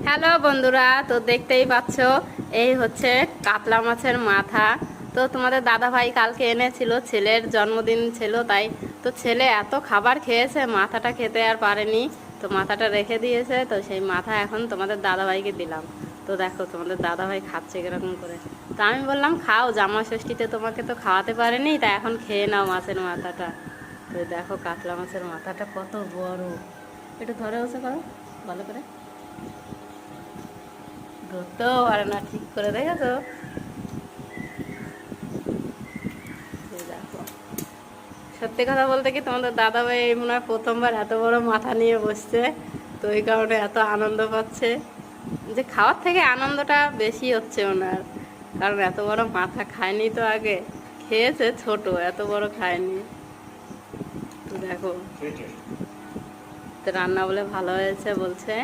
Hello বন্ধুরা, তো দেখতেই পাচ্ছ এই হচ্ছে কাতলা মাছের মাথা। তো তোমাদের দাদা ভাই কালকে এনেছিল, ছেলের জন্মদিন ছিল তাই। তো ছেলে এত খাবার খেয়েছে, মাথাটা খেতে আর পারেনি, তো মাথাটা রেখে দিয়েছে। তো সেই মাথা এখন তোমাদের দাদা ভাইকে দিলাম। তো দেখো তোমাদের দাদা ভাই খাচ্ছে কিরকম করে। তো আমি বললাম খাও, জামা ষষ্ঠীতে তোমাকে তো খাওয়াতে পারেনি, তা এখন খেয়ে নাও মাছের মাথাটা। তো দেখো কাতলা মাছের মাথাটা কত বড়, একটু ধরে বসে করো ভালো করে, ধরতেও পারে না ঠিক করে, দেখেছো? এই দেখো, সত্যি কথা বলতে কি তোমাদের দাদা ভাই এই মনে হয় প্রথমবার এত বড় মাথা নিয়ে বসছে। তো এই কারণে এত আনন্দ পাচ্ছে, যে খাওয়ার থেকে আনন্দটা বেশি হচ্ছে ওনার। কারণ এত বড় মাথা খায়নি তো আগে, খেয়েছে ছোট, এত বড় খায়নি। তো দেখো, তো রান্না বলে ভালো হয়েছে বলছে।